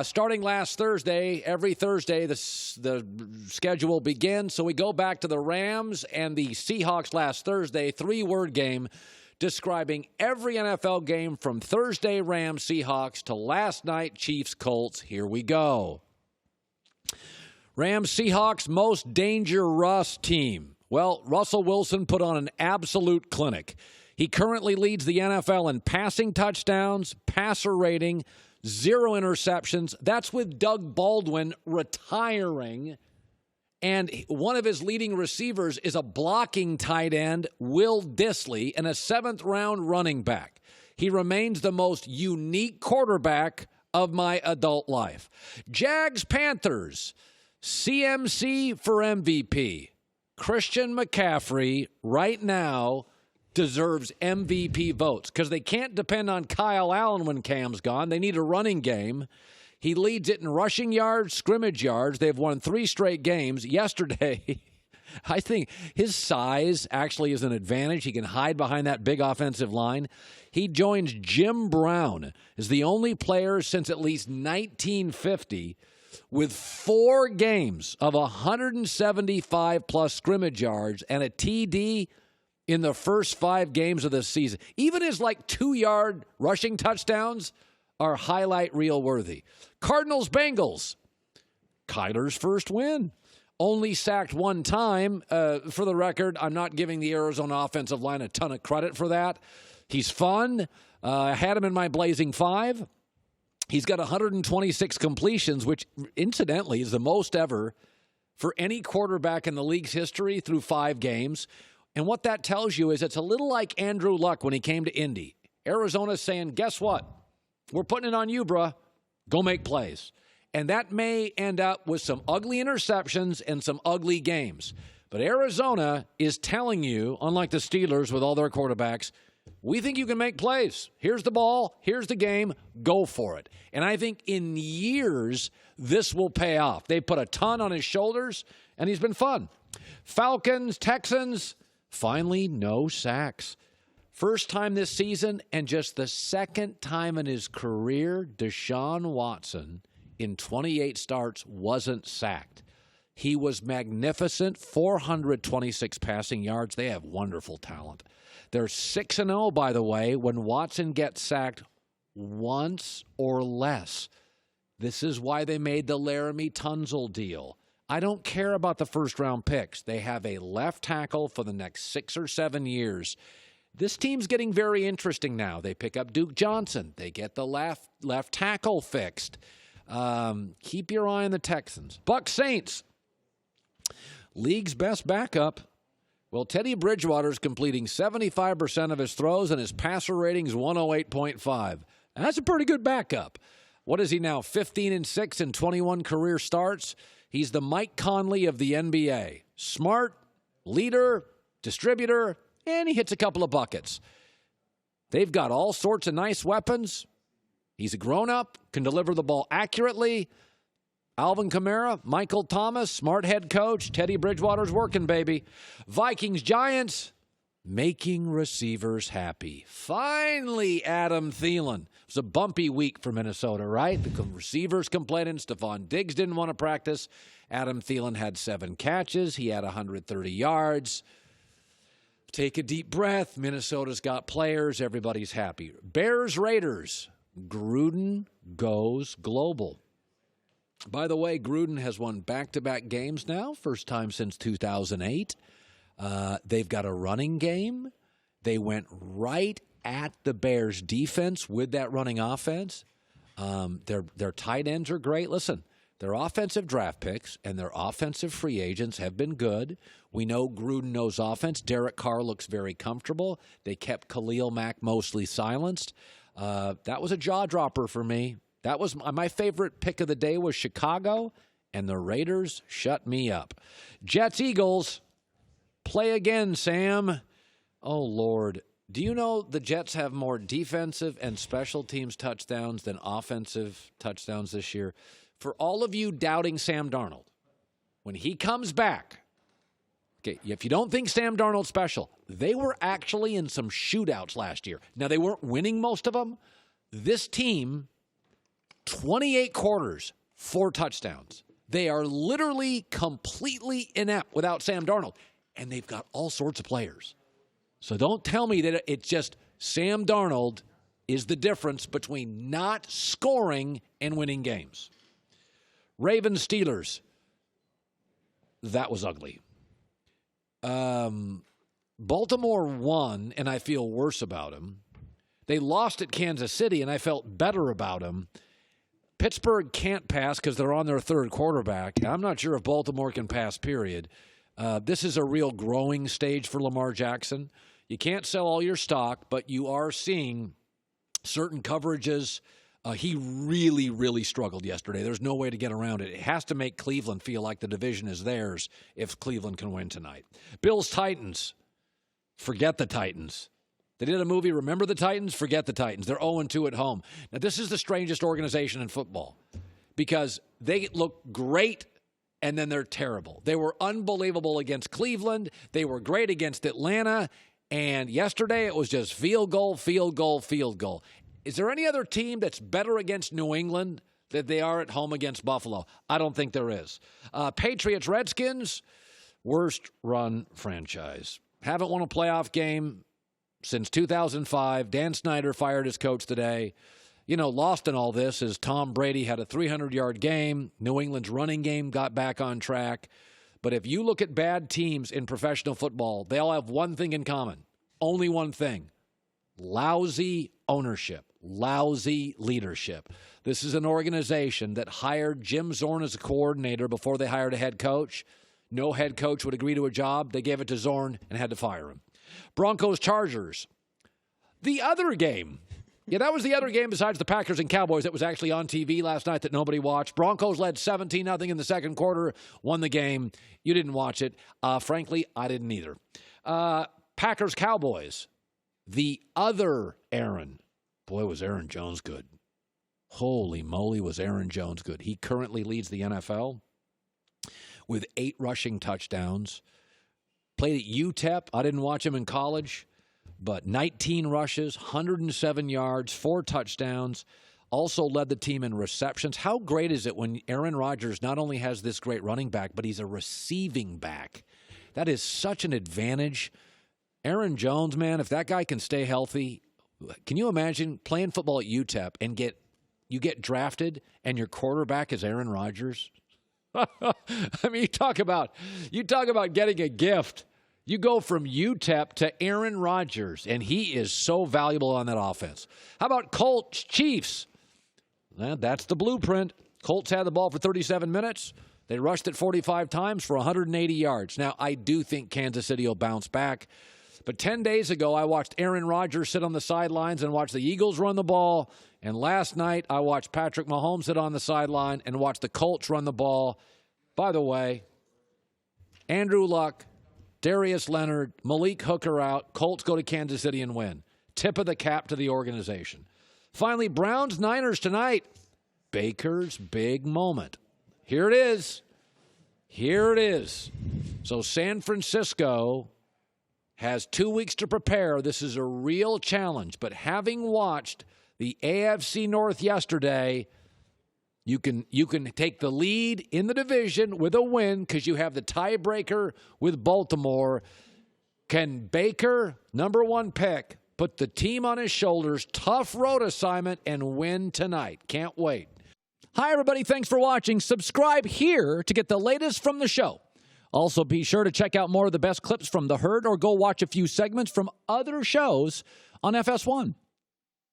Starting last Thursday, every Thursday the schedule begins. So we go back to the Rams and the Seahawks last Thursday, 3-word game describing every NFL game from Thursday Rams Seahawks to last night Chiefs Colts. Here we go. Rams Seahawks most dangerous team. Well, Russell Wilson put on an absolute clinic. He currently leads the NFL in passing touchdowns, passer rating, 0 interceptions. That's with Doug Baldwin retiring. And one of his leading receivers is a blocking tight end, Will Dissly, and a 7th-round running back. He remains the most unique quarterback of my adult life. Jags Panthers, CMC for MVP. Christian McCaffrey right now deserves MVP votes because they can't depend on Kyle Allen when Cam's gone. They need a running game. He leads it in rushing yards, scrimmage yards. They've won 3 straight games. Yesterday, I think his size actually is an advantage. He can hide behind that big offensive line. He joins Jim Brown as the only player since at least 1950 with 4 games of 175-plus scrimmage yards and a TD in the first 5 games of this season. Even his 2-yard rushing touchdowns are highlight reel worthy. Cardinals Bengals. Kyler's first win. Only sacked 1 time. For the record, I'm not giving the Arizona offensive line a ton of credit for that. He's fun. I had him in my Blazing 5. He's got 126 completions, which incidentally is the most ever for any quarterback in the league's history through 5 games. And what that tells you is it's a little like Andrew Luck when he came to Indy. Arizona's saying, guess what? We're putting it on you, bruh. Go make plays. And that may end up with some ugly interceptions and some ugly games. But Arizona is telling you, unlike the Steelers with all their quarterbacks, we think you can make plays. Here's the ball. Here's the game. Go for it. And I think in years, this will pay off. They put a ton on his shoulders, and he's been fun. Falcons, Texans, finally no sacks. First time this season, and just the second time in his career, Deshaun Watson, in 28 starts, wasn't sacked. He was magnificent, 426 passing yards. They have wonderful talent. They're 6-0, by the way, when Watson gets sacked once or less. This is why they made the Laramie Tunsil deal. I don't care about the first-round picks. They have a left tackle for the next 6 or 7 years. This team's getting very interesting now. They pick up Duke Johnson. They get the left tackle fixed. Keep your eye on the Texans. Bucs Saints. League's best backup. Well, Teddy Bridgewater's completing 75% of his throws, and his passer rating is 108.5. That's a pretty good backup. What is he now, 15-6 in 21 career starts? He's the Mike Conley of the NBA. Smart, leader, distributor, and he hits a couple of buckets. They've got all sorts of nice weapons. He's a grown-up, can deliver the ball accurately. Alvin Kamara, Michael Thomas, smart head coach. Teddy Bridgewater's working, baby. Vikings, Giants, making receivers happy. Finally, Adam Thielen. It was a bumpy week for Minnesota, right? The receivers complaining. Stephon Diggs didn't want to practice. Adam Thielen had 7 catches. He had 130 yards. Take a deep breath. Minnesota's got players. Everybody's happy. Bears, Raiders. Gruden goes global. By the way, Gruden has won back-to-back games now, first time since 2008. They've got a running game. They went right at the Bears' defense with that running offense. Their tight ends are great. Listen, their offensive draft picks and their offensive free agents have been good. We know Gruden knows offense. Derek Carr looks very comfortable. They kept Khalil Mack mostly silenced. That was a jaw-dropper for me. That was my favorite pick of the day was Chicago, and the Raiders shut me up. Jets, Eagles, play again, Sam. Oh, Lord. Do you know the Jets have more defensive and special teams touchdowns than offensive touchdowns this year? For all of you doubting Sam Darnold, when he comes back, okay, if you don't think Sam Darnold's special, they were actually in some shootouts last year. Now, they weren't winning most of them. This team 28 quarters, 4 touchdowns. They are literally completely inept without Sam Darnold. And they've got all sorts of players. So don't tell me that it's just Sam Darnold is the difference between not scoring and winning games. Ravens Steelers. That was ugly. Baltimore won, and I feel worse about them. They lost at Kansas City, and I felt better about them. Pittsburgh can't pass because they're on their third quarterback. I'm not sure if Baltimore can pass, period. This is a real growing stage for Lamar Jackson. You can't sell all your stock, but you are seeing certain coverages. He really, really struggled yesterday. There's no way to get around it. It has to make Cleveland feel like the division is theirs if Cleveland can win tonight. Bills-Titans. Forget the Titans. They did a movie, Remember the Titans? Forget the Titans. They're 0-2 at home. Now, this is the strangest organization in football because they look great and then they're terrible. They were unbelievable against Cleveland. They were great against Atlanta. And yesterday it was just field goal, field goal, field goal. Is there any other team that's better against New England than they are at home against Buffalo? I don't think there is. Patriots, Redskins, worst run franchise. Haven't won a playoff game since 2005. Dan Snyder fired his coach today. You know, lost in all this is Tom Brady had a 300-yard game. New England's running game got back on track. But if you look at bad teams in professional football, they all have one thing in common. Only one thing. Lousy ownership. Lousy leadership. This is an organization that hired Jim Zorn as a coordinator before they hired a head coach. No head coach would agree to a job. They gave it to Zorn and had to fire him. Broncos Chargers. The other game. Yeah, that was the other game besides the Packers and Cowboys that was actually on TV last night that nobody watched. Broncos led 17-0 in the second quarter, won the game. You didn't watch it. Frankly, I didn't either. Packers Cowboys. The other Aaron. Boy, was Aaron Jones good. Holy moly, was Aaron Jones good. He currently leads the NFL with 8 rushing touchdowns. Played at UTEP. I didn't watch him in college, but 19 rushes, 107 yards, 4 touchdowns. Also led the team in receptions. How great is it when Aaron Rodgers not only has this great running back, but he's a receiving back? That is such an advantage. Aaron Jones, man, if that guy can stay healthy, can you imagine playing football at UTEP and you get drafted and your quarterback is Aaron Rodgers? I mean, you talk about getting a gift. You go from UTEP to Aaron Rodgers, and he is so valuable on that offense. How about Colts Chiefs? Well, that's the blueprint. Colts had the ball for 37 minutes. They rushed it 45 times for 180 yards. Now, I do think Kansas City will bounce back. But 10 days ago, I watched Aaron Rodgers sit on the sidelines and watch the Eagles run the ball. And last night, I watched Patrick Mahomes sit on the sideline and watch the Colts run the ball. By the way, Andrew Luck, Darius Leonard, Malik Hooker out. Colts go to Kansas City and win. Tip of the cap to the organization. Finally, Browns-Niners tonight. Baker's big moment. Here it is. Here it is. So San Francisco has 2 weeks to prepare. This is a real challenge. But having watched the AFC North yesterday, you can take the lead in the division with a win because you have the tiebreaker with Baltimore. Can Baker, number 1 pick, put the team on his shoulders, tough road assignment, and win tonight? Can't wait. Hi, everybody. Thanks for watching. Subscribe here to get the latest from the show. Also, be sure to check out more of the best clips from The Herd or go watch a few segments from other shows on FS1.